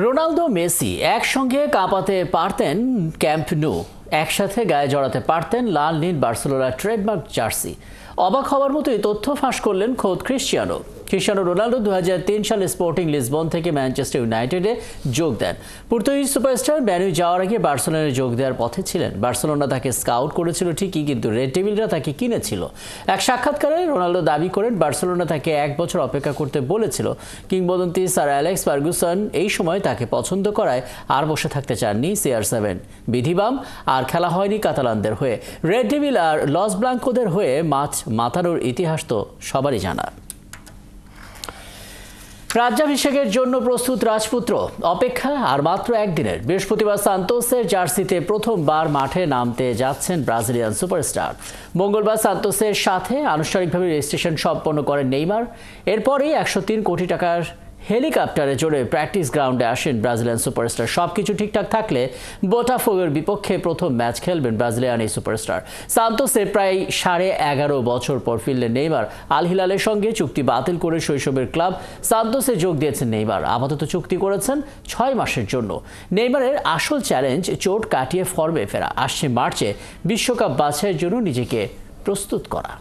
Ronaldo Messi একসঙ্গে কাঁপাতে পারতেন camp নু, একসাথে গায়ে জড়াতে পারতেন লাল নীল বার্সেলোনার ট্রেডমার্ক জার্সি। অবাক হওয়ার মতোই তথ্য ফাঁস করলেন খোদ ক্রিশ্চিয়ানো রোনালদো 2003 সালে স্পোর্টিং লিসবন থেকে ম্যানচেস্টার ইউনাইটেডে যোগ দেন। পর্তুগিজ সুপারস্টার ম্যানু যাওয়ার আগে বার্সেলোনায় যোগ দেওয়ার পথে ছিলেন। বার্সেলোনা তাকে স্কাউট করেছিল ঠিকই, কিন্তু রেড ডেভিলরা তাকে কিনেছিল। এক সাক্ষাৎকারে রোনালদো দাবি করেন বার্সেলোনা তাকে 1 বছর অপেক্ষা করতে বলেছিল। কিংবদন্তি স্যার অ্যালেক্স ফার্গুসন এই সময় তাকে পছন্দ করায় আর বসে থাকতে চাননি CR7 বিধিবাম। আর খেলা হয়নি কাতালানদের হয়ে। রেড ডেভিল আর লস ব্লাঙ্কোদের হয়ে মাঠ মাতানোর ইতিহাস তো সবারই জানা। রাজ্যাভিষেকের জন্য প্রস্তুত রাজপুত্র। অপেক্ষা আর মাত্র একদিনের। বৃহস্পতিবার সান্তোসের জার্সিতে প্রথমবার মাঠে নামতে যাচ্ছেন ব্রাজিলিয়ান সুপারস্টার। মঙ্গলবার সান্তোসের সাথে আনুষ্ঠানিকভাবে রেজিস্ট্রেশন সম্পন্ন করেন নেইমার। এরপরেই 103 কোটি টাকার হেলিকপ্টারে চড়ে প্র্যাকটিস গ্রাউন্ডে আসেন ব্রাজিলিয়ান সুপারস্টার। সবকিছু ঠিকঠাক থাকলে বোটাফোগোর বিপক্ষে প্রথম ম্যাচ খেলবেন ব্রাজিলিয়ান এই সুপারস্টার। সান্তোসে প্রায় 11.5 বছর পর ফিরলেন নেইমার। আল হিলালের সঙ্গে চুক্তি বাতিল করে শৈশবের ক্লাব সান্তোসে যোগ দিয়েছেন নেইমার। আপাতত চুক্তি করেছেন 6 মাসের জন্য। নেইমারের আসল চ্যালেঞ্জ চোট কাটিয়ে ফর্মে ফেরা। আসছে মার্চে বিশ্বকাপ বাছাইয়ের জন্য নিজেকে প্রস্তুত করা।